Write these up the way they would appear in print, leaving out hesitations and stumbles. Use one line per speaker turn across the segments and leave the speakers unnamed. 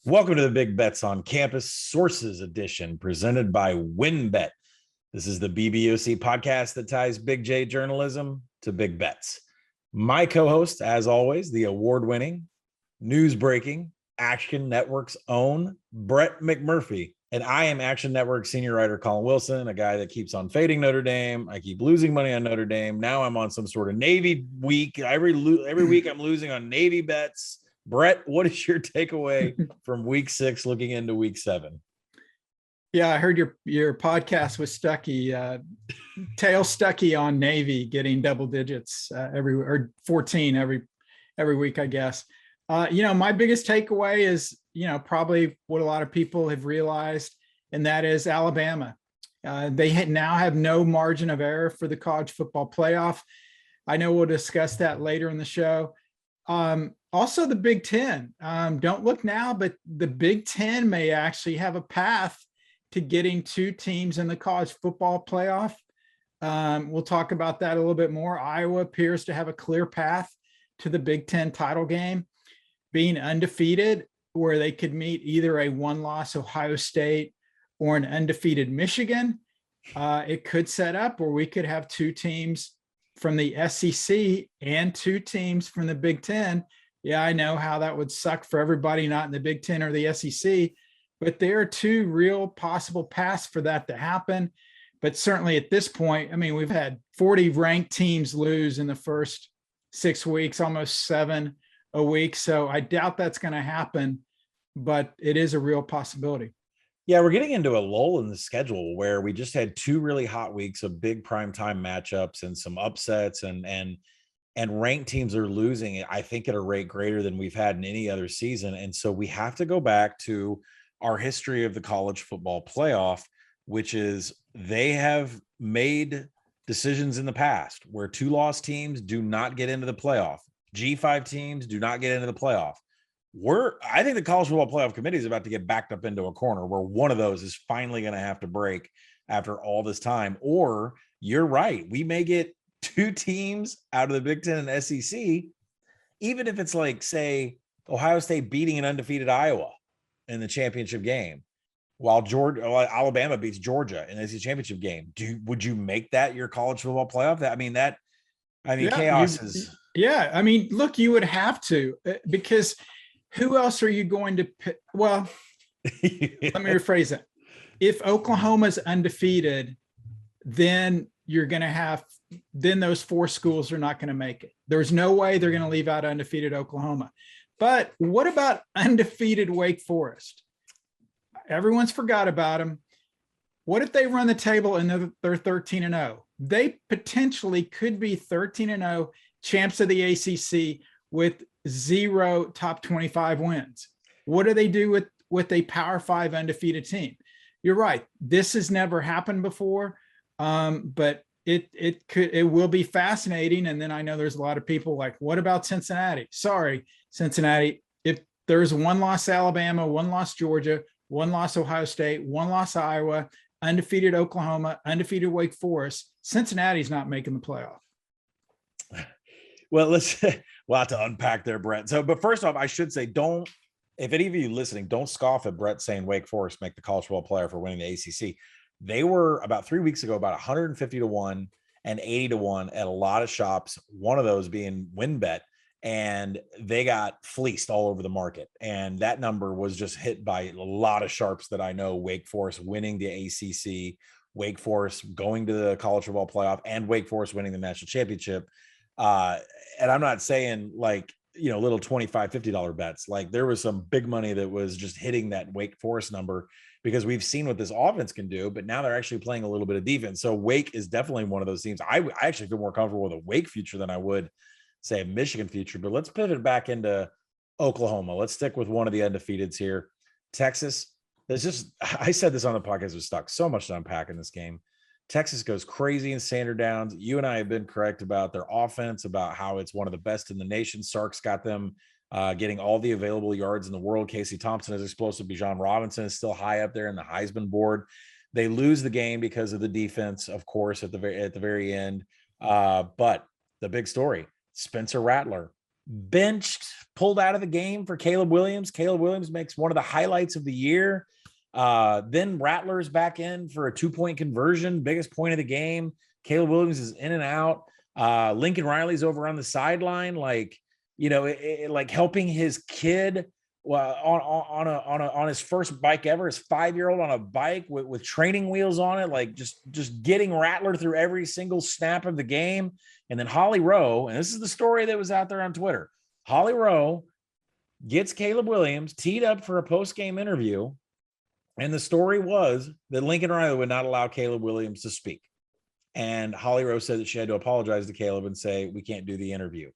Welcome to the Big Bets on Campus Sources Edition, presented by WinBet. This is the BBOC podcast that ties Big J journalism to big bets. My co-host, as always, the award-winning, news-breaking, Action Network's own Brett McMurphy. And I am Action Network senior writer Collin Wilson, a guy that keeps on fading Notre Dame. I keep losing money on Notre Dame. Now I'm on some sort of Navy week. Every week I'm losing on Navy bets. Brett, what is your takeaway from week 6 looking into week 7?
Yeah, I heard your podcast with Stuckey, tail Stuckey on Navy getting double digits or 14 every week, I guess. My biggest takeaway is, probably what a lot of people have realized, and that is Alabama. They now have no margin of error for the college football playoff. I know we'll discuss that later in the show. Also, the Big Ten. Don't look now, but the Big Ten may actually have a path to getting 2 teams in the college football playoff. We'll talk about that a little bit more. Iowa appears to have a clear path to the Big Ten title game, being undefeated, where they could meet either a 1-loss Ohio State or an undefeated Michigan. It could set up where we could have 2 teams from the SEC and 2 teams from the Big Ten. Yeah, I know how that would suck for everybody not in the Big Ten or the SEC, but there are 2 real possible paths for that to happen. But certainly at this point, we've had 40 ranked teams lose in the first 6 weeks, almost 7 a week. So I doubt that's going to happen, but it is a real possibility.
Yeah, we're getting into a lull in the schedule where we just had 2 really hot weeks of big primetime matchups and some upsets, and ranked teams are losing, I think, at a rate greater than we've had in any other season. And so we have to go back to our history of the college football playoff, which is they have made decisions in the past where 2-loss teams do not get into the playoff. G5 teams do not get into the playoff. I think the college football playoff committee is about to get backed up into a corner where one of those is finally going to have to break after all this time. Or you're right, we may get 2 teams out of the Big Ten and SEC, even if it's like, say, Ohio State beating an undefeated Iowa in the championship game, while Alabama beats Georgia in the SEC championship game. Would you make that your college football playoff? Chaos is.
Yeah, look, you would have to, because who else are you going to pick? Well, let me rephrase it. If Oklahoma's undefeated, then you're going to have, then those 4 schools are not going to make it. There's no way they're going to leave out undefeated Oklahoma. But what about undefeated Wake Forest? Everyone's forgot about them. What if they run the table and they're 13-0? They potentially could be 13-0 champs of the ACC with 0 top 25 wins. What do they do with a Power 5 undefeated team? You're right. This has never happened before, but it will be fascinating. And then I know there's a lot of people like, what about Cincinnati? Sorry, Cincinnati. If there's 1-loss Alabama, 1-loss Georgia, 1-loss Ohio State, 1-loss Iowa, undefeated Oklahoma, undefeated Wake Forest, Cincinnati's not making the playoff.
Well, we'll have to unpack there, Brett. But first off, I should say, if any of you listening, don't scoff at Brett saying Wake Forest make the college football playoff for winning the ACC. They were about 3 weeks ago, about 150-1 and 80-1 at a lot of shops, one of those being WinBet, and they got fleeced all over the market. And that number was just hit by a lot of sharps that I know. Wake Forest winning the ACC, Wake Forest going to the college football playoff, and Wake Forest winning the national championship. And I'm not saying little $25, $50 bets. Like, there was some big money that was just hitting that Wake Forest number because we've seen what this offense can do, but now they're actually playing a little bit of defense. So Wake is definitely one of those teams. I actually feel more comfortable with a Wake future than I would say a Michigan future. But let's pivot back into Oklahoma. Let's stick with one of the undefeateds here. Texas. I said this on the podcast, was stuck. So much to unpack in this game. Texas goes crazy in standard downs. You and I have been correct about their offense, about how it's one of the best in the nation. Sark's got them getting all the available yards in the world. Casey Thompson is explosive. Bijan Robinson is still high up there in the Heisman board. They lose the game because of the defense, of course, at the very end. But the big story, Spencer Rattler, benched, pulled out of the game for Caleb Williams. Caleb Williams makes one of the highlights of the year. Then Rattler's back in for a 2-point conversion, biggest point of the game. Caleb Williams is in and out. Lincoln Riley's over on the sideline, like, like helping his kid on his first bike ever, his 5-year-old on a bike with training wheels on it, like just getting Rattler through every single snap of the game. And then Holly Rowe, and this is the story that was out there on Twitter. Holly Rowe gets Caleb Williams teed up for a post-game interview. And the story was that Lincoln Riley would not allow Caleb Williams to speak. And Holly Rowe said that she had to apologize to Caleb and say, we can't do the interview.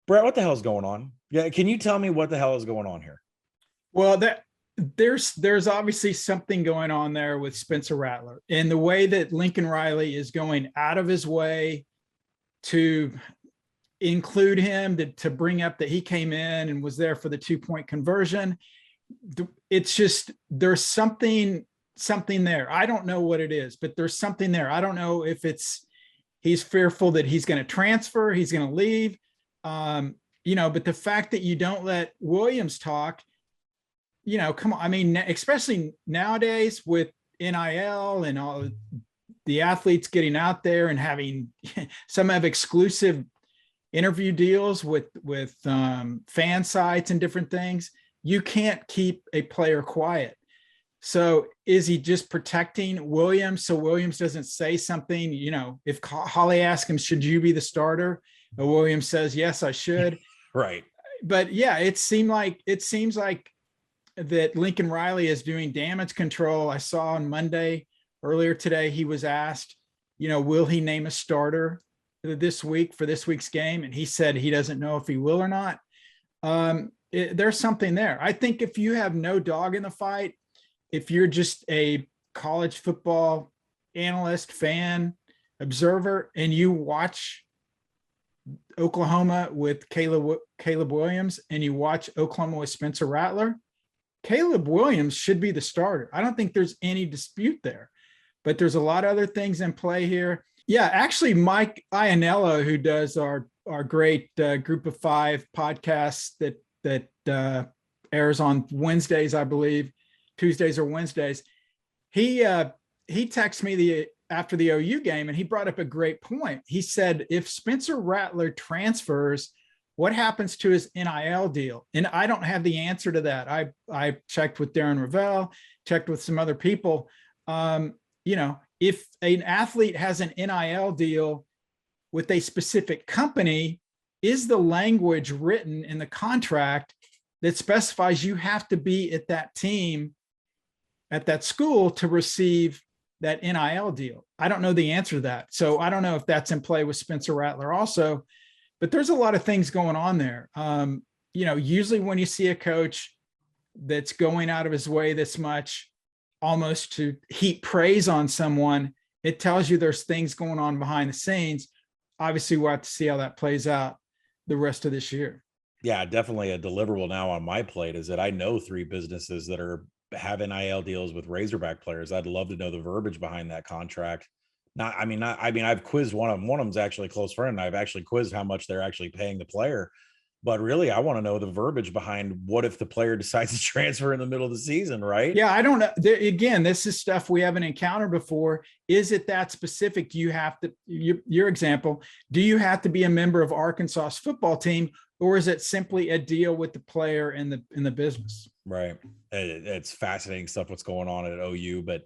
Brett, what the hell is going on? Yeah, can you tell me what the hell is going on here?
Well, there's obviously something going on there with Spencer Rattler, and the way that Lincoln Riley is going out of his way to include him, to bring up that he came in and was there for the 2-point conversion. It's just, there's something there. I don't know what it is, but there's something there. I don't know if he's fearful that he's going to transfer, he's going to leave. But the fact that you don't let Williams talk, come on. I mean, especially nowadays with NIL and all the athletes getting out there and having some have exclusive interview deals with fan sites and different things. You can't keep a player quiet. So is he just protecting Williams so Williams doesn't say something? If Holly asks him, should you be the starter? Williams says, yes, I should.
Right.
But yeah, it seems like that Lincoln Riley is doing damage control. I saw on Monday earlier today, he was asked, will he name a starter this week for this week's game? And he said he doesn't know if he will or not. There's something there. I think if you have no dog in the fight, if you're just a college football analyst, fan, observer, and you watch Oklahoma with Caleb Williams and you watch Oklahoma with Spencer Rattler, Caleb Williams should be the starter. I don't think there's any dispute there, but there's a lot of other things in play here. Yeah, actually, Mike Iannello, who does our great Group of Five podcasts that airs on Wednesdays, I believe, Tuesdays or Wednesdays, he texted me after the OU game, and he brought up a great point. He said, if Spencer Rattler transfers, what happens to his NIL deal? And I don't have the answer to that. I checked with Darren Ravel, checked with some other people. If an athlete has an NIL deal with a specific company, is the language written in the contract that specifies you have to be at that team, at that school, to receive that NIL deal? I don't know the answer to that. So I don't know if that's in play with Spencer Rattler also, but there's a lot of things going on there. Usually when you see a coach that's going out of his way this much, almost to heap praise on someone, it tells you there's things going on behind the scenes. Obviously, we'll have to see how that plays out the rest of this year.
Yeah, definitely a deliverable now on my plate is that I know 3 businesses that have NIL deals with Razorback players. I'd love to know the verbiage behind that contract. I've quizzed one of them. One of them's actually a close friend. I've actually quizzed how much they're actually paying the player. But really, I want to know the verbiage behind what if the player decides to transfer in the middle of the season, right?
Yeah, I don't know. Again, this is stuff we haven't encountered before. Is it that specific? Do you have to, your example, do you have to be a member of Arkansas's football team, or is it simply a deal with the player in the business?
Right. It's fascinating stuff what's going on at OU, but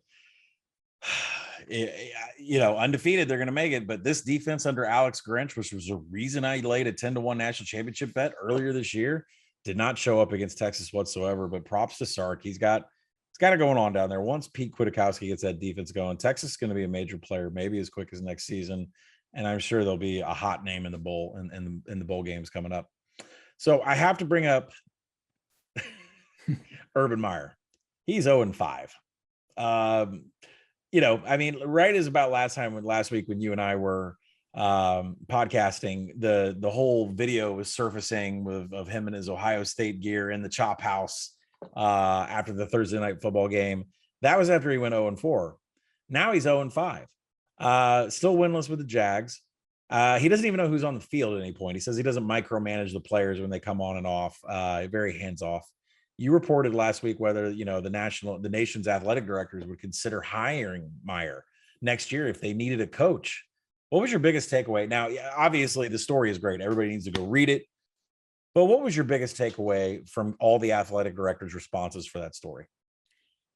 undefeated, they're going to make it. But this defense under Alex Grinch, which was the reason I laid a 10-1 national championship bet earlier this year, did not show up against Texas whatsoever. But props to Sark. It's got it going on down there. Once Pete Kwiatkowski gets that defense going, Texas is going to be a major player, maybe as quick as next season. And I'm sure there'll be a hot name in the bowl and in the bowl games coming up. So I have to bring up Urban Meyer. He's 0-5. Right as about last week when you and I were podcasting, the whole video was surfacing of him in his Ohio State gear in the chop house after the Thursday night football game. That was after he went 0-4. Now he's 0-5. Still winless with the Jags. He doesn't even know who's on the field at any point. He says he doesn't micromanage the players when they come on and off. Very hands off. You reported last week whether the nation's athletic directors would consider hiring Meyer next year if they needed a coach. What was your biggest takeaway? Now, obviously, the story is great. Everybody needs to go read it. But what was your biggest takeaway from all the athletic directors' responses for that story?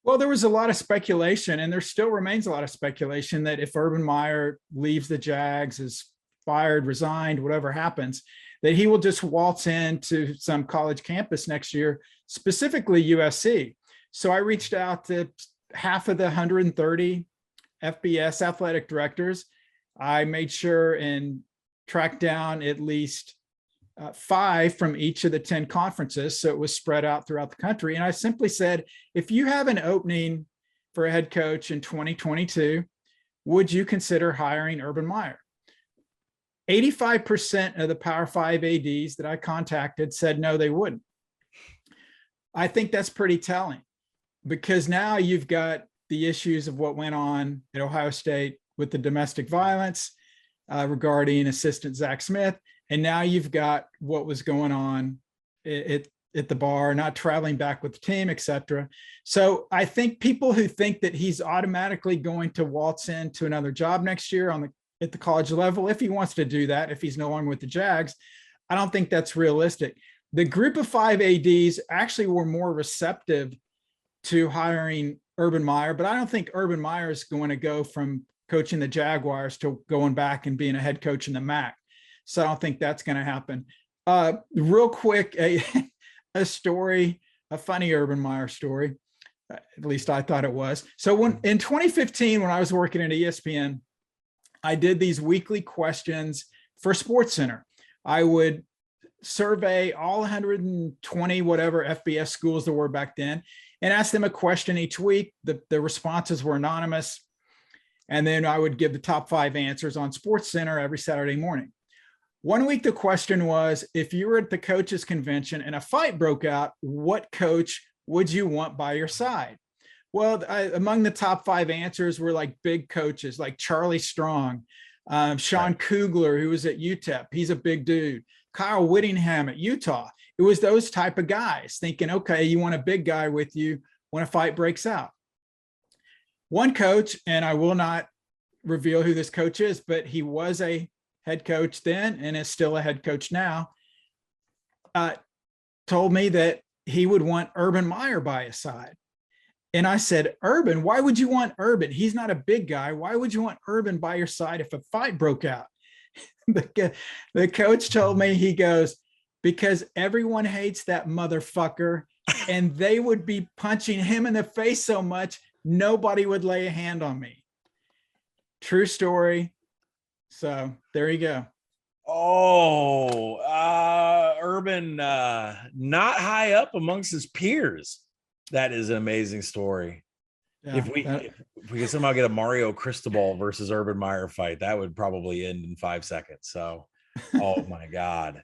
Well, there was a lot of speculation, and there still remains a lot of speculation that if Urban Meyer leaves the Jags, is fired, resigned, whatever happens, that he will just waltz into some college campus next year, specifically USC. So I reached out to half of the 130 FBS athletic directors. I made sure and tracked down at least 5 from each of the 10 conferences. So it was spread out throughout the country. And I simply said, if you have an opening for a head coach in 2022, would you consider hiring Urban Meyer? 85% of the Power 5 ADs that I contacted said no, they wouldn't. I think that's pretty telling, because now you've got the issues of what went on at Ohio State with the domestic violence regarding assistant Zach Smith. And now you've got what was going on at the bar, not traveling back with the team, et cetera. So I think people who think that he's automatically going to waltz into another job next year at the college level, if he wants to do that, if he's no longer with the Jags, I don't think that's realistic. The group of 5 ADs actually were more receptive to hiring Urban Meyer, but I don't think Urban Meyer is going to go from coaching the Jaguars to going back and being a head coach in the MAC. So I don't think that's going to happen. Real quick, a story, a funny Urban Meyer story, at least I thought it was. So in 2015, when I was working at ESPN, I did these weekly questions for SportsCenter. I would survey all 120 whatever FBS schools there were back then and ask them a question each week. The responses were anonymous. And then I would give the top 5 answers on SportsCenter every Saturday morning. One week, the question was, if you were at the coaches convention and a fight broke out, what coach would you want by your side? Well, among the top 5 answers were like big coaches like Charlie Strong, Sean Kugler, who was at UTEP. He's a big dude. Kyle Whittingham at Utah. It was those type of guys thinking, okay, you want a big guy with you when a fight breaks out. One coach, and I will not reveal who this coach is, but he was a head coach then and is still a head coach now, told me that he would want Urban Meyer by his side. And I said, Urban, why would you want Urban? He's not a big guy. Why would you want Urban by your side if a fight broke out? The coach told me, he goes, because everyone hates that motherfucker and they would be punching him in the face so much, nobody would lay a hand on me. True story. So there you go.
Oh, Urban, not high up amongst his peers. That is an amazing story. Yeah, if we could somehow get a Mario Cristobal versus Urban Meyer fight, that would probably end in 5 seconds. So, oh my God,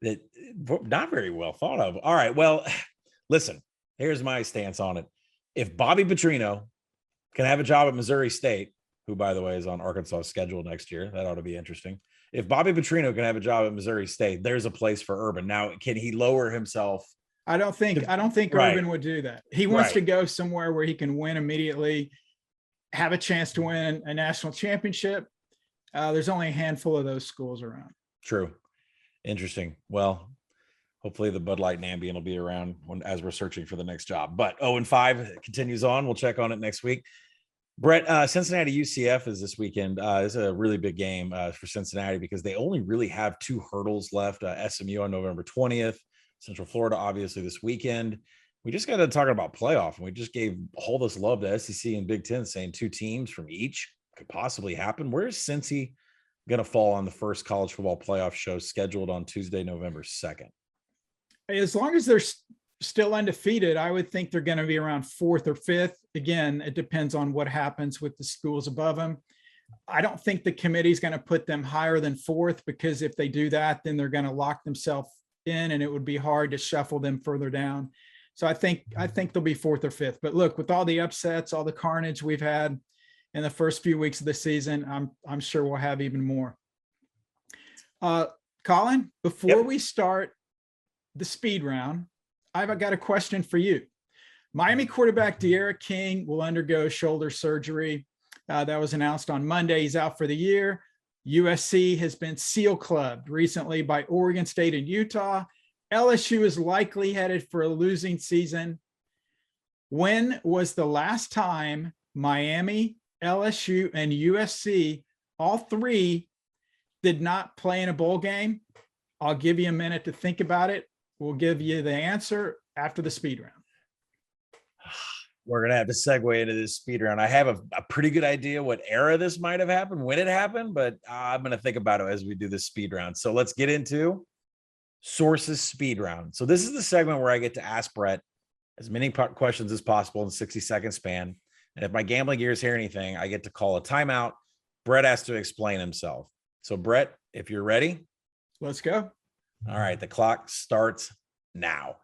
that not very well thought of. All right, well, listen, here's my stance on it. If Bobby Petrino can have a job at Missouri State, who, by the way, is on Arkansas' schedule next year, that ought to be interesting. If Bobby Petrino can have a job at Missouri State, there's a place for Urban. Now, can he lower himself? I don't think
Urban would do that. He wants to go somewhere where he can win immediately, have a chance to win a national championship. There's only a handful of those schools around.
True. Interesting. Well, hopefully the Bud Light and Ambien will be around as we're searching for the next job. But 0-5 continues on. We'll check on it next week. Brett, Cincinnati UCF is this weekend. It's a really big game for Cincinnati because they only really have 2 hurdles left. SMU on November 20th. Central Florida, obviously, this weekend. We just got to talk about playoff, and we just gave all this love to SEC and Big Ten, saying 2 teams from each could possibly happen. Where's Cincy going to fall on the first college football playoff show scheduled on Tuesday, November 2nd?
As long as they're still undefeated, I would think they're going to be around 4th or 5th. Again, it depends on what happens with the schools above them. I don't think the committee is going to put them higher than 4th, because if they do that, then they're going to lock themselves in and it would be hard to shuffle them further down. So I think they'll be 4th or 5th. But look, with all the upsets, all the carnage we've had in the first few weeks of the season, I'm sure we'll have even more. Collin, before we start the speed round, I've got a question for you. Miami quarterback De'Ara King will undergo shoulder surgery. That was announced on Monday. He's out for the year. USC has been seal clubbed recently by Oregon State and Utah. LSU is likely headed for a losing season. When was the last time Miami, LSU, and USC, all three, did not play in a bowl game? I'll give you a minute to think about it. We'll give you the answer after the speed round.
We're going to have to segue into this speed round. I have a pretty good idea what era this might have happened, when it happened, but I'm going to think about it as we do this speed round. So let's get into sources speed round. So this is the segment where I get to ask Brett as many questions as possible in a 60-second span. And if my gambling gears hear anything, I get to call a timeout. Brett has to explain himself. So Brett, if you're ready.
Let's go.
All right. The clock starts now.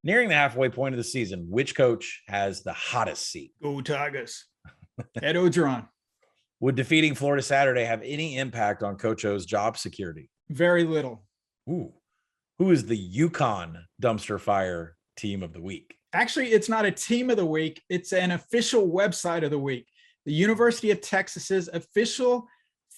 Nearing the halfway point of the season, which coach has the hottest seat?
Go Tigers. Ed Orgeron.
Would defeating Florida Saturday have any impact on Coach O's job security?
Very little.
Ooh. Who is the UConn dumpster fire team of the week?
Actually, it's not a team of the week. It's an official website of the week. The University of Texas's official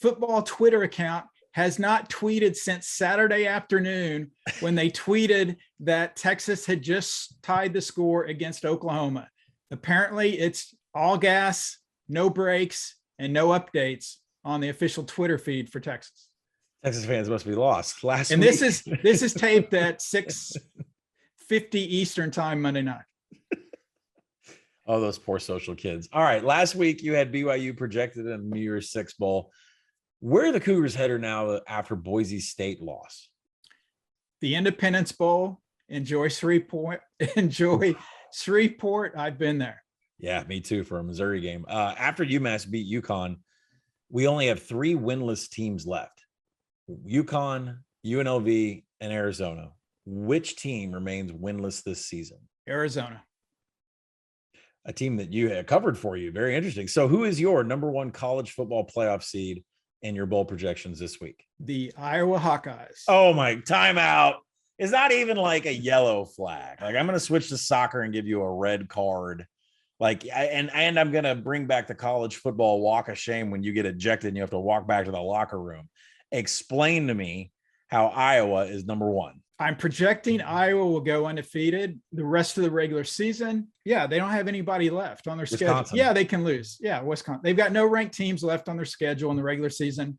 football Twitter account has not tweeted since Saturday afternoon when they tweeted that Texas had just tied the score against Oklahoma. Apparently, it's all gas, no breaks, and no updates on the official Twitter feed for Texas.
Texas fans must be lost.
And this is taped at 6:50 Eastern time Monday night.
Oh, those poor social kids. All right. Last week you had BYU projected in the New Year's Six Bowl. Where are the Cougars headed now after Boise State loss?
The Independence Bowl. Enjoy Shreveport. I've been there.
Yeah, me too, for a Missouri game. After UMass beat UConn, we only have 3 winless teams left. UConn, UNLV, and Arizona. Which team remains winless this season?
Arizona.
A team that you had covered for you. Very interesting. So who is your number 1 college football playoff seed in your bowl projections this week?
The Iowa Hawkeyes.
Oh my, timeout. It's not even like a yellow flag. Like, I'm going to switch to soccer and give you a red card. Like, and I'm going to bring back the college football walk of shame when you get ejected and you have to walk back to the locker room. Explain to me how Iowa is number 1.
I'm projecting Iowa will go undefeated the rest of the regular season. Yeah, they don't have anybody left on their schedule. Yeah, they can lose. Yeah, Wisconsin. They've got no ranked teams left on their schedule in the regular season.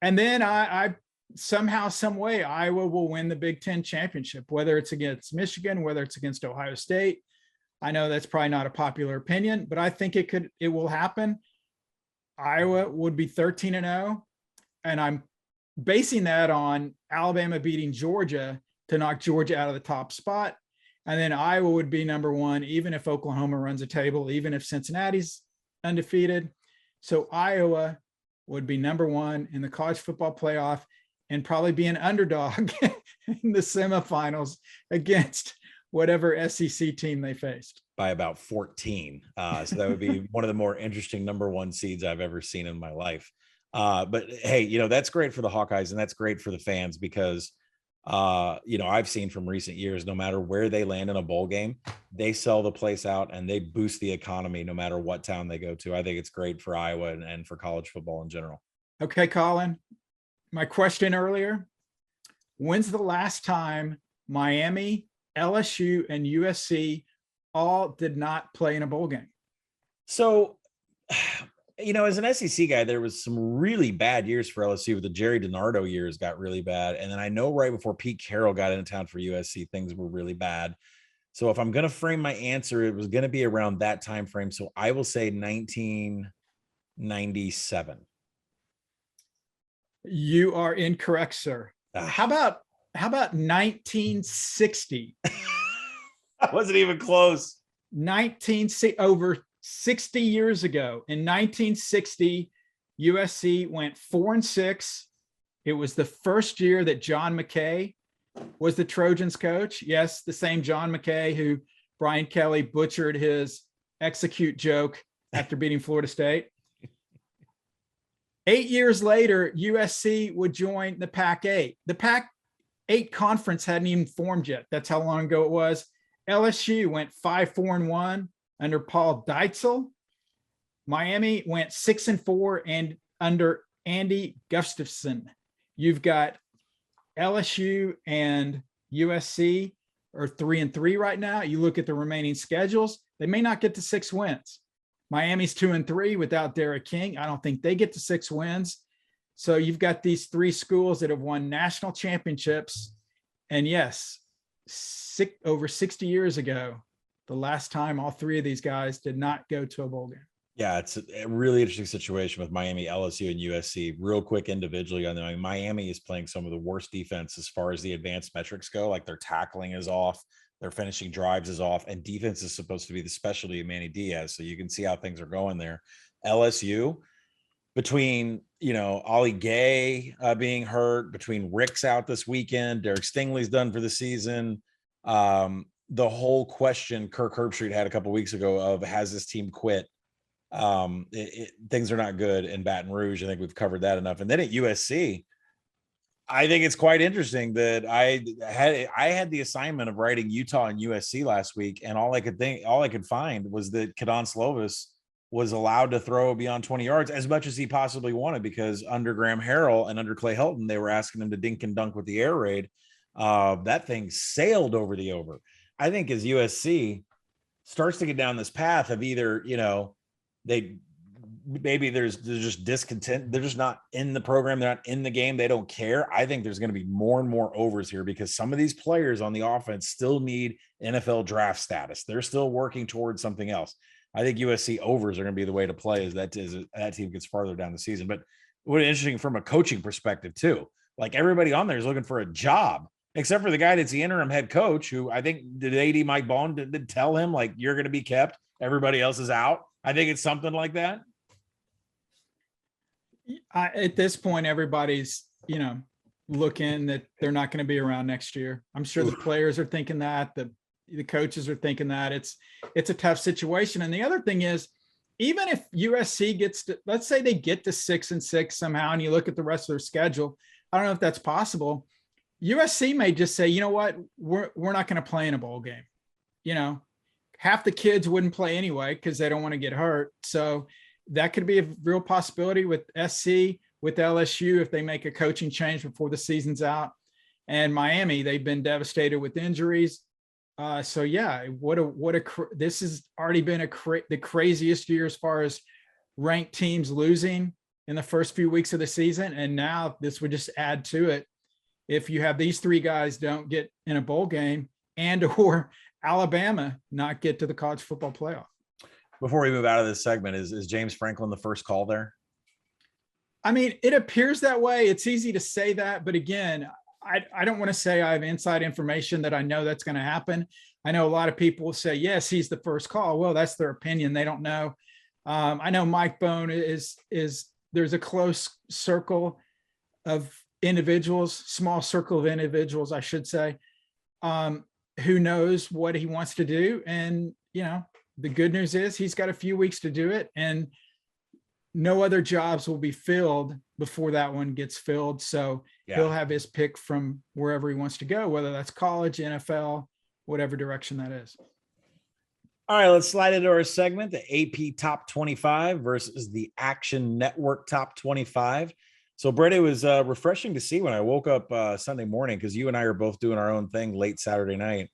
And then I somehow, some way, Iowa will win the Big Ten championship, whether it's against Michigan, whether it's against Ohio State. I know that's probably not a popular opinion, but I think it will happen. Iowa would be 13-0, and I'm basing that on Alabama beating Georgia to knock Georgia out of the top spot. And then Iowa would be number 1, even if Oklahoma runs a table, even if Cincinnati's undefeated. So Iowa would be number 1 in the college football playoff and probably be an underdog in the semifinals against whatever SEC team they faced.
By about 14. So that would be one of the more interesting number 1 seeds I've ever seen in my life. But hey, that's great for the Hawkeyes, and that's great for the fans because, I've seen from recent years, no matter where they land in a bowl game, they sell the place out and they boost the economy no matter what town they go to. I think it's great for Iowa and for college football in general.
Okay, Collin, my question earlier, when's the last time Miami, LSU, and USC all did not play in a bowl game?
So, as an SEC guy, there was some really bad years for LSU. The Jerry DiNardo years got really bad. And then I know right before Pete Carroll got into town for USC, things were really bad. So if I'm going to frame my answer, it was going to be around that time frame. So I will say 1997.
You are incorrect, sir. How about 1960?
I wasn't even close.
Over 60 years ago, in 1960, USC went 4-6. It was the first year that John McKay was the Trojans coach. Yes, the same John McKay who Brian Kelly butchered his execute joke after beating Florida State. 8 years later, USC would join the Pac-8. The Pac-8 conference hadn't even formed yet. That's how long ago it was. LSU went 5-4-1 under Paul Deitzel. Miami went 6-4 and under Andy Gustafson. You've got LSU and USC are 3-3 right now. You look at the remaining schedules, they may not get to 6 wins. Miami's 2-3 without Derek King. I don't think they get to 6 wins. So you've got these 3 schools that have won national championships. And yes, over 60 years ago, the last time all 3 of these guys did not go to a bowl game.
Yeah, it's a really interesting situation with Miami, LSU, and USC. Real quick individually, I mean, Miami is playing some of the worst defense as far as the advanced metrics go. Like their tackling is off, their finishing drives is off, and defense is supposed to be the specialty of Manny Diaz. So you can see how things are going there. LSU, between, Ollie Gay being hurt, between Rick's out this weekend, Derek Stingley's done for the season. The whole question Kirk Herbstreit had a couple of weeks ago of, has this team quit? Things are not good in Baton Rouge. I think we've covered that enough. And then at USC, I think it's quite interesting that I had the assignment of writing Utah and USC last week, and all I could find was that Kadon Slovis was allowed to throw beyond 20 yards as much as he possibly wanted, because under Graham Harrell and under Clay Helton, they were asking him to dink and dunk with the air raid. That thing sailed over the over. I think as USC starts to get down this path of either, there's just discontent. They're just not in the program. They're not in the game. They don't care. I think there's going to be more and more overs here, because some of these players on the offense still need NFL draft status. They're still working towards something else. I think USC overs are going to be the way to play as that team gets farther down the season. But what interesting from a coaching perspective too, like everybody on there is looking for a job, except for the guy that's the interim head coach, who I think did AD Mike Bohn did tell him, like, you're going to be kept. Everybody else is out. I think it's something like that.
At this point, everybody's, looking that they're not going to be around next year. I'm sure the players are thinking that, the coaches are thinking that. It's a tough situation. And the other thing is, even if USC gets to, let's say they get to 6-6 somehow, and you look at the rest of their schedule, I don't know if that's possible. USC may just say, you know what, we're not going to play in a bowl game. Half the kids wouldn't play anyway because they don't want to get hurt. So that could be a real possibility with SC, with LSU, if they make a coaching change before the season's out. And Miami, they've been devastated with injuries. So yeah, this has already been the craziest year as far as ranked teams losing in the first few weeks of the season. And now this would just add to it. If you have these 3 guys don't get in a bowl game, and or Alabama not get to the college football playoff.
Before we move out of this segment, is James Franklin the first call there?
I mean, it appears that way. It's easy to say that, but again, I don't want to say I have inside information that I know that's going to happen. I know a lot of people will say, yes, he's the first call. Well, that's their opinion. They don't know. I know Mike Bohn is there's a close circle of individuals, small circle of individuals, I should say, who knows what he wants to do. And, the good news is he's got a few weeks to do it, and no other jobs will be filled before that one gets filled. So he'll have his pick from wherever he wants to go, whether that's college, NFL, whatever direction that is.
All right, let's slide into our segment, the AP Top 25 versus the Action Network Top 25. So, Brett, it was refreshing to see when I woke up Sunday morning, because you and I are both doing our own thing late Saturday night.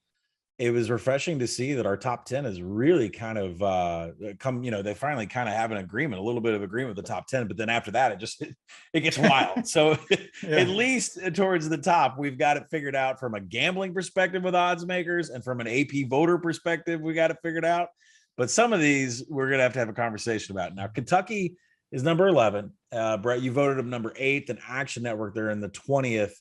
It was refreshing to see that our top 10 is really kind of they finally kind of have an agreement, a little bit of agreement with the top 10, but then after that, it gets wild. So at least towards the top, we've got it figured out from a gambling perspective with odds makers, and from an AP voter perspective, we got it figured out. But some of these we're going to have a conversation about. Now, Kentucky is number 11. Brett, you voted them number 8, and Action Network, they're in the 20th.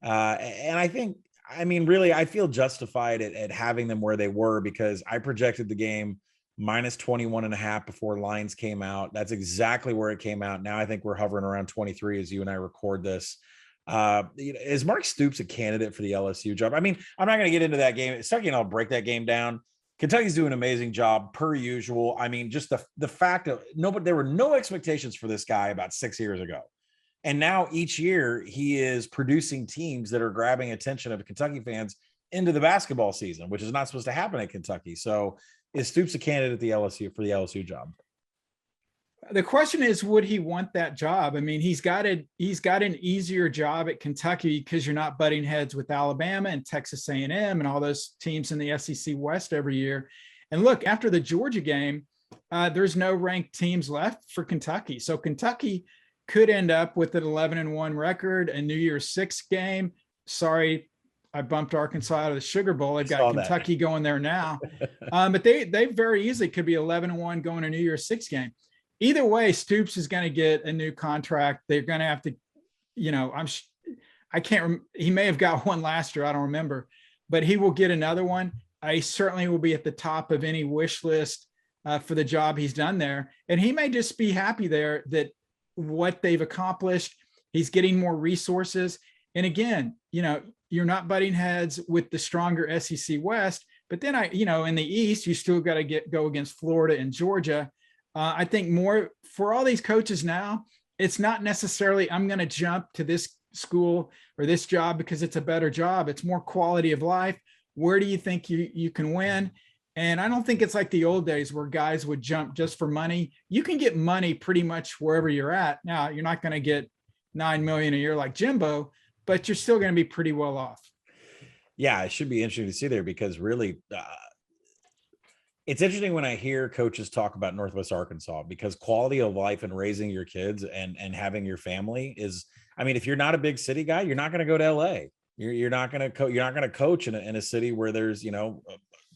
And I feel justified at having them where they were, because I projected the game minus 21.5 before lines came out. That's exactly where it came out. Now I think we're hovering around 23 as you and I record this. Is Mark Stoops a candidate for the LSU job? I mean, I'm not going to get into that game. Stucky and I'll break that game down. Kentucky's doing an amazing job per usual. I mean, just the fact of there were no expectations for this guy about 6 years ago. And now each year he is producing teams that are grabbing attention of Kentucky fans into the basketball season, which is not supposed to happen at Kentucky. So is Stoops a candidate at the LSU job?
The question is, would he want that job? I mean, he's got an easier job at Kentucky because you're not butting heads with Alabama and Texas A&M and all those teams in the SEC West every year. And look, after the Georgia game, there's no ranked teams left for Kentucky. So Kentucky could end up with an 11-1 record, a New Year's Six game. Sorry, I bumped Arkansas out of the Sugar Bowl. They've got Kentucky going there now. But they very easily could be 11-1 going to New Year's Six game. Either way, Stoops is going to get a new contract. They're going to have to, he may have got one last year. I don't remember, but he will get another one. I certainly will be at the top of any wish list for the job he's done there. And he may just be happy there that what they've accomplished, he's getting more resources. And again, you're not butting heads with the stronger SEC West, but then in the East, you still got to go against Florida and Georgia. I think more for all these coaches now, it's not necessarily I'm going to jump to this school or this job because it's a better job. It's more quality of life. Where do you think you can win? And I don't think it's like the old days where guys would jump just for money. You can get money pretty much wherever you're at. Now, you're not going to get $9 million a year like Jimbo, but you're still going to be pretty well off.
Yeah, it should be interesting to see there because really it's interesting when I hear coaches talk about Northwest Arkansas because quality of life and raising your kids and having your family is, I mean, if you're not a big city guy, you're not going to go to LA. You're not going to coach in a city where there's,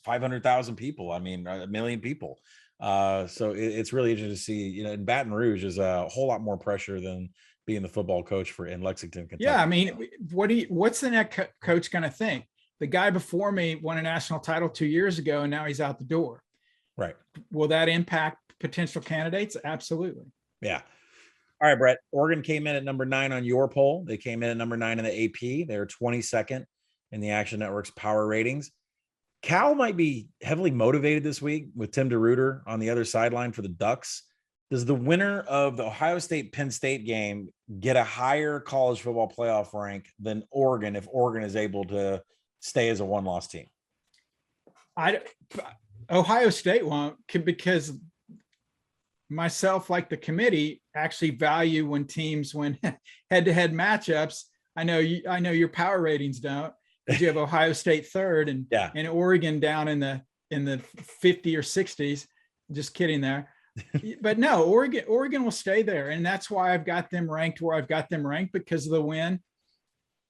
500,000 people. I mean, 1 million people. So it's really interesting to see, in Baton Rouge is a whole lot more pressure than being the football coach in Lexington, Kentucky.
Yeah. I mean, what's the next coach going to think? The guy before me won a national title 2 years ago, and now he's out the door.
Right.
Will that impact potential candidates? Absolutely.
Yeah. All right, Brett. Oregon came in at number 9 on your poll. They came in at number 9 in the AP. They're 22nd in the Action Network's power ratings. Cal might be heavily motivated this week with Tim DeRuyter on the other sideline for the Ducks. Does the winner of the Ohio State-Penn State game get a higher college football playoff rank than Oregon if Oregon is able to stay as a one-loss team?
Ohio State won't, because myself, like the committee, actually value when teams win head-to-head matchups. I know your power ratings don't, because you have Ohio State third and Oregon down in the 50 or 60s. Just kidding there. But no, Oregon will stay there, and that's why I've got them ranked where I've got them ranked, because of the win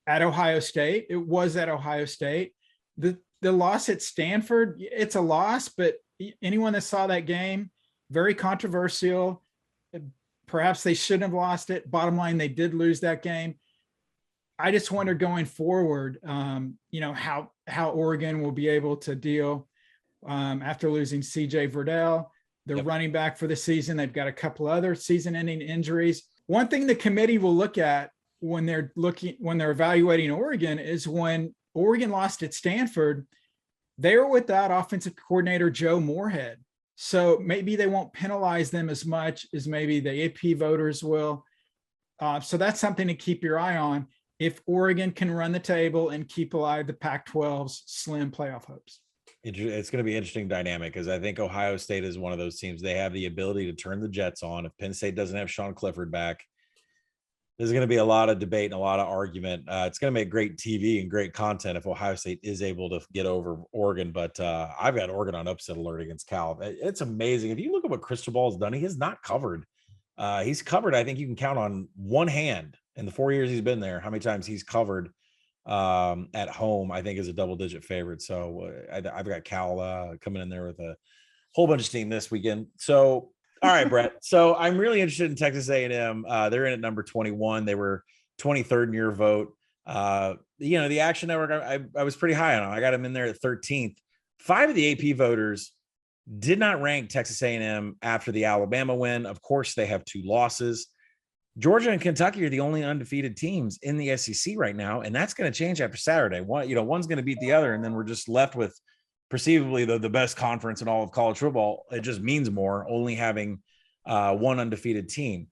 at Ohio State. It was at Ohio State. The loss at Stanford, it's a loss, but anyone that saw that game, very controversial. Perhaps they shouldn't have lost it. Bottom line, they did lose that game. I just wonder going forward, how Oregon will be able to deal after losing CJ Verdell, the running back for the season. They've got a couple other season-ending injuries. One thing the committee will look at when they're evaluating Oregon is when Oregon lost at Stanford, they were without offensive coordinator Joe Moorhead. So maybe they won't penalize them as much as maybe the AP voters will. So that's something to keep your eye on if Oregon can run the table and keep alive the Pac-12's slim playoff hopes.
It's going to be an interesting dynamic, because I think Ohio State is one of those teams. They have the ability to turn the Jets on. If Penn State doesn't have Sean Clifford back, there's going to be a lot of debate and a lot of argument. It's going to make great TV and great content if Ohio State is able to get over Oregon. But I've got Oregon on upset alert against Cal. It's amazing. If you look at what Cristobal has done, he has not covered. He's covered. I think you can count on one hand in the 4 years he's been there, how many times he's covered at home, I think, is a double-digit favorite. So I've got Cal coming in there with a whole bunch of steam this weekend. So, all right, Brett. So I'm really interested in Texas A&M. They're in at number 21. They were 23rd in your vote. The Action Network, I was pretty high on them. I got them in there at 13th. 5 of the AP voters did not rank Texas A&M after the Alabama win. Of course, they have 2 losses. Georgia and Kentucky are the only undefeated teams in the SEC right now, and that's going to change after Saturday. One's going to beat the other, and then we're just left with perceivably the best conference in all of college football. It just means more only having one undefeated team.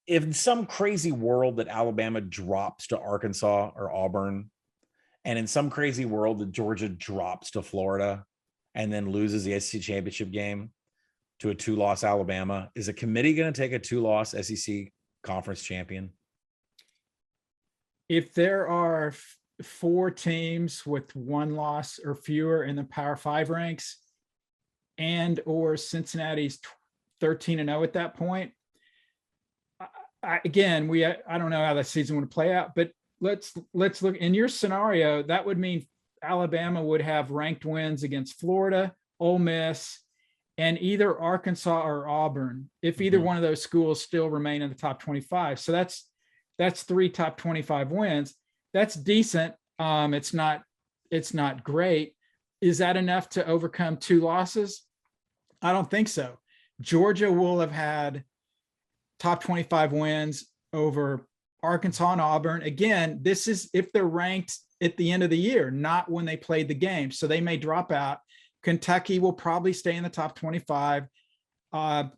If in some crazy world that Alabama drops to Arkansas or Auburn, and in some crazy world that Georgia drops to Florida and then loses the SEC championship game to a 2-loss Alabama, is a committee going to take a 2-loss SEC conference champion?
If there are 4 teams with 1 loss or fewer in the Power 5 ranks, and or Cincinnati's 13-0 at that point, I don't know how the season would play out, but let's look in your scenario. That would mean Alabama would have ranked wins against Florida, Ole Miss, and either Arkansas or Auburn, if either one of those schools still remain in the top 25. So that's 3 top 25 wins. That's decent. It's not great. Is that enough to overcome 2 losses? I don't think so. Georgia will have had top 25 wins over Arkansas and Auburn. Again, this is if they're ranked at the end of the year, not when they played the game. So they may drop out. Kentucky will probably stay in the top 25. That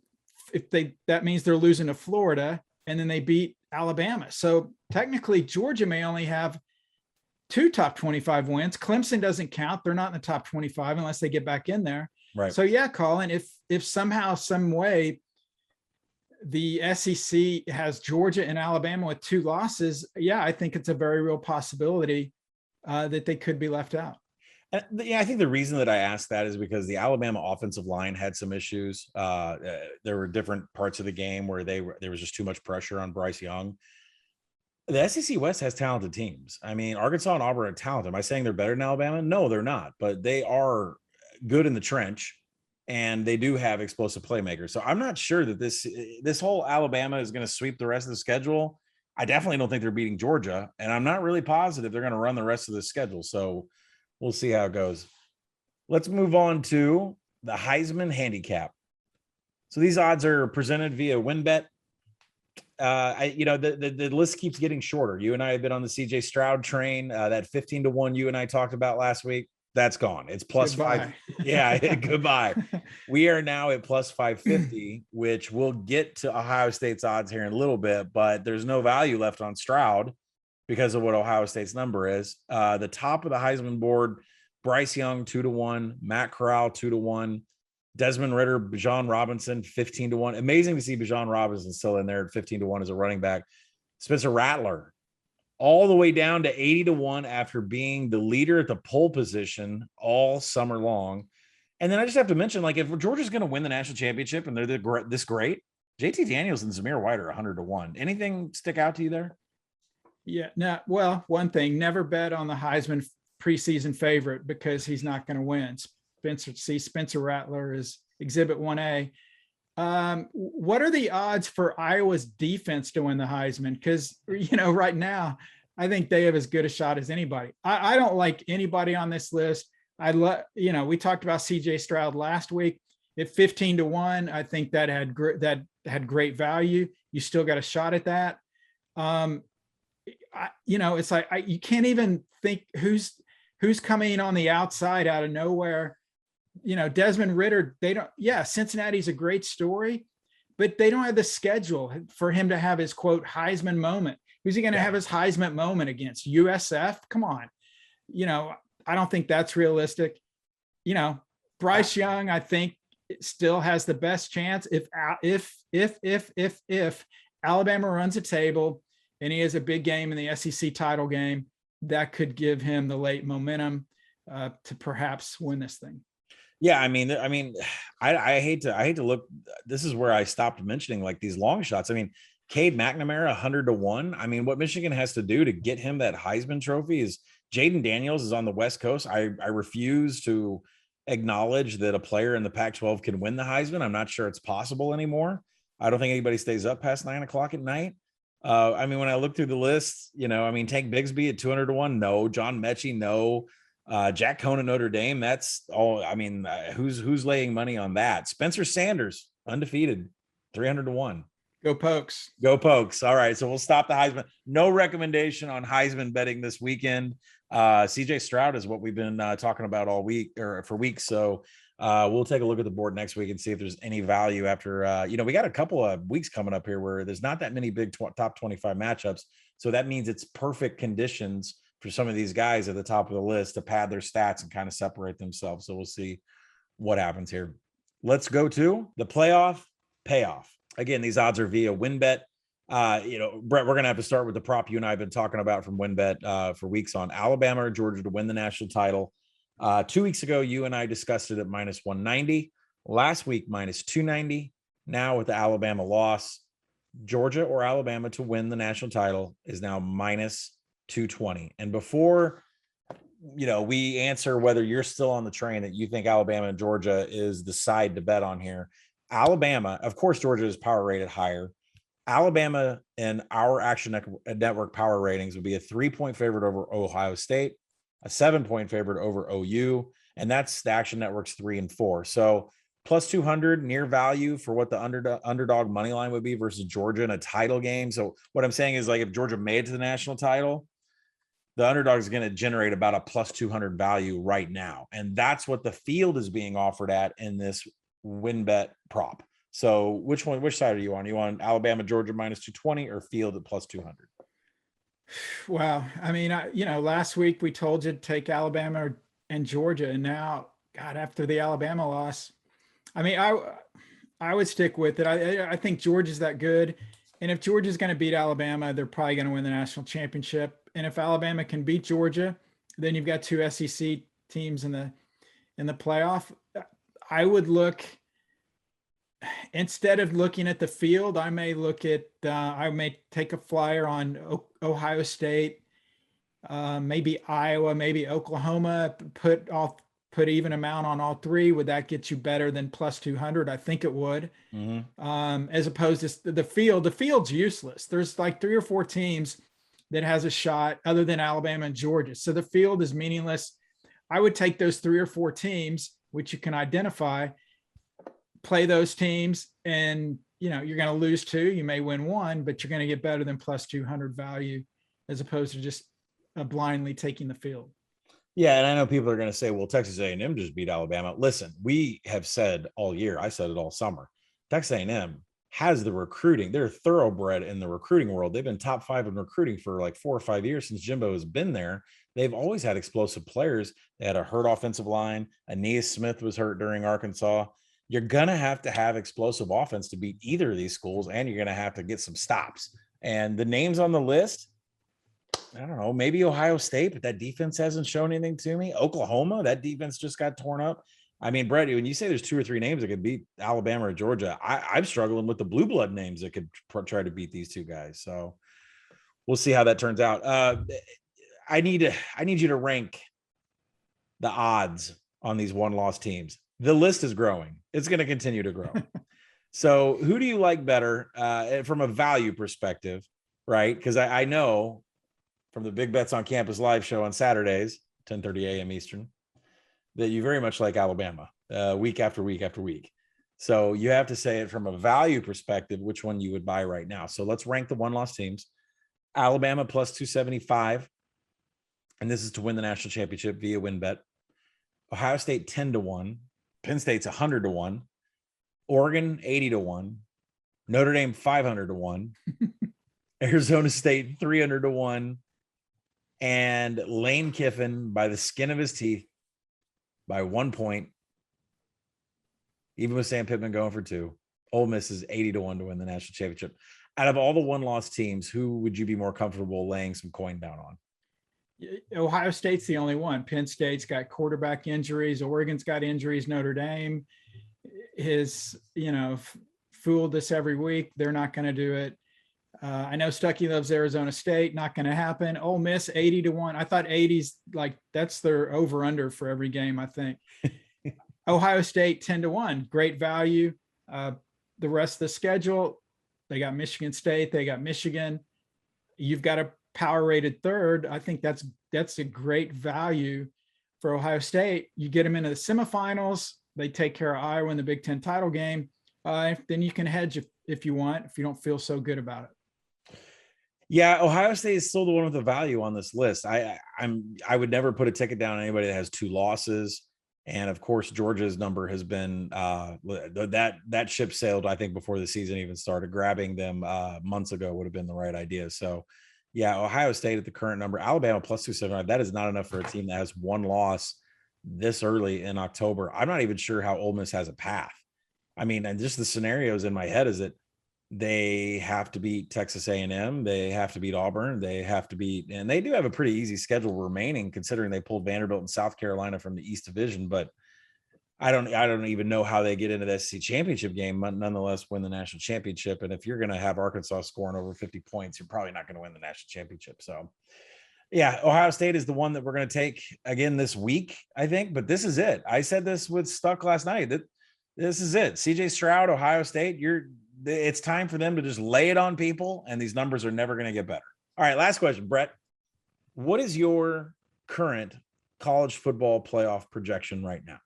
means they're losing to Florida, and then they beat Alabama. So technically Georgia may only have 2 top 25 wins. Clemson doesn't count. They're not in the top 25 unless they get back in there.
Right.
So yeah, Collin, if somehow, some way the SEC has Georgia and Alabama with 2 losses, yeah, I think it's a very real possibility that they could be left out.
And yeah, I think the reason that I asked that is because the Alabama offensive line had some issues. There were different parts of the game where there was just too much pressure on Bryce Young. The SEC West has talented teams. I mean, Arkansas and Auburn are talented. Am I saying they're better than Alabama? No, they're not, but they are good in the trench, and they do have explosive playmakers. So I'm not sure that this whole Alabama is going to sweep the rest of the schedule. I definitely don't think they're beating Georgia, and I'm not really positive they're going to run the rest of the schedule. So we'll see how it goes. Let's move on to the Heisman Handicap. So these odds are presented via WinBet. The list keeps getting shorter. You and I have been on the CJ Stroud train. That 15-1 you and I talked about last week, that's gone. It's plus
Goodbye.
5. Yeah, goodbye. We are now at plus 550, which we'll get to Ohio State's odds here in a little bit, but there's no value left on Stroud because of what Ohio State's number is. The top of the Heisman board, Bryce Young 2-1, Matt Corral 2-1, Desmond Ridder, Bijan Robinson 15-1. Amazing to see Bijan Robinson still in there at 15-1 as a running back. Spencer Rattler all the way down to 80-1 after being the leader at the pole position all summer long. And then I just have to mention, like, if Georgia's going to win the national championship and they're this great, JT Daniels and Zamir White are 100-1. Anything stick out to you there?
Yeah. No, well, one thing, never bet on the Heisman preseason favorite because he's not going to win. Spencer Rattler is Exhibit 1A. What are the odds for Iowa's defense to win the Heisman? Because, right now, I think they have as good a shot as anybody. I don't like anybody on this list. We talked about CJ Stroud last week at 15-1. I think that had great value. You still got a shot at that. It's like you can't even think who's coming on the outside out of nowhere. Desmond Ridder, Cincinnati's a great story, but they don't have the schedule for him to have his quote Heisman moment. Who's he going to have his Heisman moment against? USF? Come on. I don't think that's realistic. Bryce Young, I think still has the best chance if Alabama runs a table and he has a big game in the SEC title game, that could give him the late momentum to perhaps win this thing.
Yeah, I hate to look. This is where I stopped mentioning like these long shots. I mean, Cade McNamara 100-1. I mean, what Michigan has to do to get him that Heisman trophy is Jaden Daniels is on the West Coast. I refuse to acknowledge that a player in the Pac-12 can win the Heisman. I'm not sure it's possible anymore. I don't think anybody stays up past 9:00 at night. When I look through the list, Tank Bigsby at 200-1. No. John Mechie. No. Jack Cohn, Notre Dame. That's all. Who's laying money on that? Spencer Sanders, undefeated, 300-1.
Go Pokes.
Go Pokes. All right. So we'll stop the Heisman. No recommendation on Heisman betting this weekend. CJ Stroud is what we've been talking about all week or for weeks. So we'll take a look at the board next week and see if there's any value after, we got a couple of weeks coming up here where there's not that many big top 25 matchups. So that means it's perfect conditions for some of these guys at the top of the list to pad their stats and kind of separate themselves. So we'll see what happens here. Let's go to the playoff payoff. Again, these odds are via WinBet. Brett, we're going to have to start with the prop you and I have been talking about from WinBet for weeks on Alabama or Georgia to win the national title. 2 weeks ago, you and I discussed it at minus 190. Last week, minus 290. Now with the Alabama loss, Georgia or Alabama to win the national title is now minus 220. And before we answer whether you're still on the train that you think Alabama and Georgia is the side to bet on here, Alabama, of course, Georgia is power rated higher. Alabama and our Action Network power ratings would be a 3-point favorite over Ohio State, a 7-point favorite over OU, and that's the Action Network's 3 and 4. So plus 200 near value for what the underdog money line would be versus Georgia in a title game. So what I'm saying is, like, if Georgia made it to the national title, the underdog is going to generate about a plus 200 value right now. And that's what the field is being offered at in this WinBet prop. So which side are you on? You on Alabama, Georgia minus 220 or field at plus 200?
Wow. I mean, last week we told you to take Alabama and Georgia, and now, God, after the Alabama loss, I mean, I would stick with it. I think Georgia's that good. And if Georgia's going to beat Alabama, they're probably going to win the national championship. And if Alabama can beat Georgia, then you've got 2 SEC teams in the playoff. I would look, instead of looking at the field, I may take a flyer on Ohio State, maybe Iowa, maybe Oklahoma, put even amount on all 3. Would that get you better than plus 200? I think it would. Mm-hmm. As opposed to the field. The field's useless. There's like 3 or 4 teams that has a shot other than Alabama and Georgia. So the field is meaningless. I would take those 3 or 4 teams, which you can identify, play those teams, and you're going to lose 2. You may win 1, but you're going to get better than plus 200 value as opposed to just blindly taking the field.
Yeah, and I know people are going to say, well, Texas A&M just beat Alabama. Listen, we have said all year, I said it all summer, Texas A&M has the recruiting. They're thoroughbred in the recruiting world. They've been top 5 in recruiting for like 4 or 5 years since Jimbo has been there. They've always had explosive players. They had a hurt offensive line. Aeneas Smith was hurt during Arkansas. You're going to have explosive offense to beat either of these schools, and you're going to have to get some stops. And the names on the list, I don't know, maybe Ohio State, but that defense hasn't shown anything to me. Oklahoma, that defense just got torn up. I mean, Brett, when you say there's 2 or 3 names that could beat Alabama or Georgia, I'm struggling with the blue blood names that could try to beat these 2 guys. So we'll see how that turns out. I need you to rank the odds on these 1-loss teams. The list is growing. It's going to continue to grow. So who do you like better from a value perspective, right? Because I know from the Big Bets on Campus live show on Saturdays, 10:30 a.m. Eastern, that you very much like Alabama week after week after week. So you have to say it from a value perspective, which one you would buy right now. So let's rank the 1-loss teams. Alabama plus 275. And this is to win the national championship via WinBet. Ohio State 10-1. Penn State's 100-1. Oregon 80-1. Notre Dame 500-1. Arizona State 300-1. And Lane Kiffin by the skin of his teeth by 1 point. Even with Sam Pittman going for 2, Ole Miss is 80-1 to win the national championship. Out of all the 1-loss teams, who would you be more comfortable laying some coin down on?
Ohio State's the only one. Penn State's got quarterback injuries. Oregon's got injuries. Notre Dame is, fooled us every week. They're not going to do it. I know Stuckey loves Arizona State. Not going to happen. Ole Miss 80-1. I thought 80's like that's their over under for every game, I think. Ohio State 10-1. Great value. The rest of the schedule, they got Michigan State. They got Michigan. You've got a power rated 3rd. I think that's a great value for Ohio State. You get them into the semifinals. They take care of Iowa in the Big Ten title game. Then you can hedge if you want, if you don't feel so good about it.
Yeah, Ohio State is still the one with the value on this list. I would never put a ticket down on anybody that has 2 losses. And of course, Georgia's number has been that ship sailed, I think, before the season even started. Grabbing them months ago would have been the right idea. So yeah, Ohio State at the current number, Alabama plus 275. That is not enough for a team that has 1 loss this early in October. I'm not even sure how Ole Miss has a path. I mean, and just the scenarios in my head is that they have to beat Texas A&M. They have to beat Auburn. They have to beat, and they do have a pretty easy schedule remaining, considering they pulled Vanderbilt and South Carolina from the East Division. But I don't even know how they get into the SEC championship game, nonetheless win the national championship. And if you're going to have Arkansas scoring over 50 points, you're probably not going to win the national championship. So yeah, Ohio State is the one that we're going to take again this week, I think. But this is it. I said this with Stuck last night. That this is it. CJ Stroud, Ohio State, it's time for them to just lay it on people, and these numbers are never going to get better. All right, last question, Brett. What is your current college football playoff projection right now?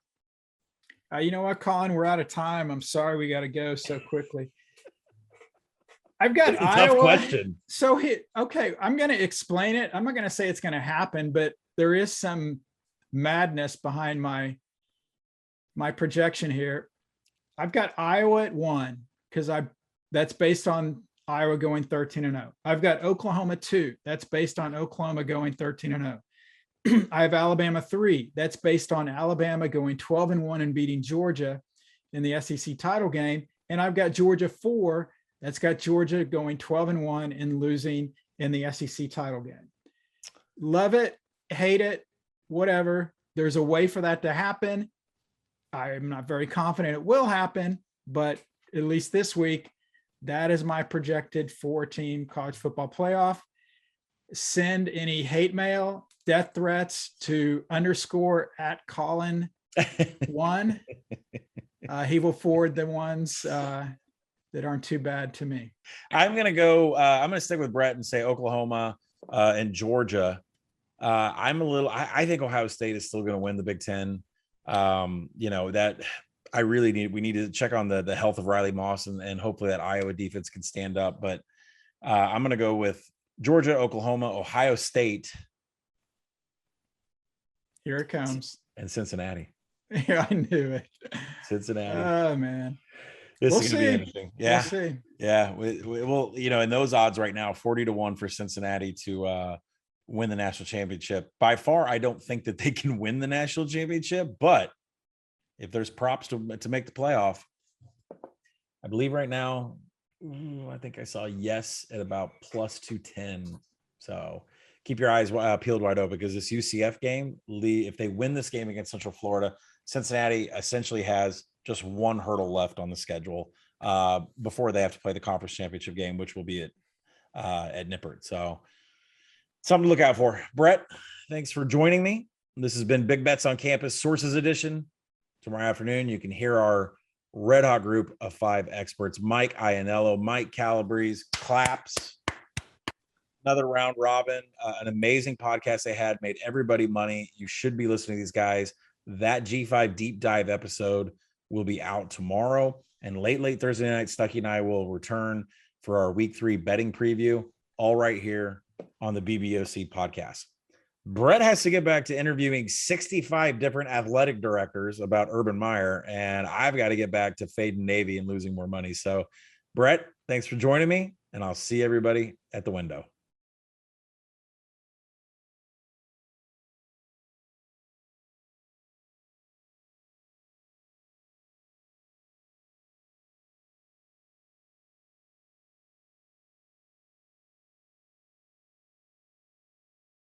You know what, Colin? We're out of time. I'm sorry we got to go so quickly. I've got Iowa.
Tough question.
So okay, I'm going to explain it. I'm not going to say it's going to happen, but there is some madness behind my projection here. I've got Iowa at 1 because that's based on Iowa going 13-0. I've got Oklahoma 2. That's based on Oklahoma going 13-0. I have Alabama 3. That's based on Alabama going 12-1 and beating Georgia in the SEC title game. And I've got Georgia 4. That's got Georgia going 12-1 and losing in the SEC title game. Love it, hate it, whatever. There's a way for that to happen. I'm not very confident it will happen, but at least this week, that is my projected 4-team college football playoff. Send any hate mail, death threats to _@Collin1. He will forward the ones that aren't too bad to me.
I'm going to stick with Brett and say Oklahoma and Georgia. I think Ohio State is still going to win the Big Ten. That we need to check on the health of Riley Moss and hopefully that Iowa defense can stand up. But I'm going to go with Georgia, Oklahoma, Ohio State.
Here it comes.
And Cincinnati.
Yeah, I knew it.
Cincinnati.
Oh, man.
This is going to be interesting. Yeah.
We'll see.
Yeah. We will, in those odds right now, 40-1 for Cincinnati to win the national championship. By far, I don't think that they can win the national championship, but if there's props to make the playoff, I believe right now, I think I saw yes at about plus 210. So keep your eyes peeled wide open, because this UCF game, if they win this game against Central Florida, Cincinnati essentially has just one hurdle left on the schedule before they have to play the conference championship game, which will be at Nippert. So something to look out for. Brett, thanks for joining me. This has been Big Bets on Campus Sources Edition. Tomorrow afternoon, you can hear our red hot group of 5 experts: Mike Iannello, Mike Calabrese, Claps, another round robin, an amazing podcast they had, made everybody money. You should be listening to these guys. That G5 deep dive episode will be out tomorrow, and late Thursday night, Stuckey and I will return for our week 3 betting preview, all right here on the BBOC podcast. Brett has to get back to interviewing 65 different athletic directors about Urban Meyer, and I've got to get back to fading Navy and losing more money. So, Brett, thanks for joining me, and I'll see everybody at the window.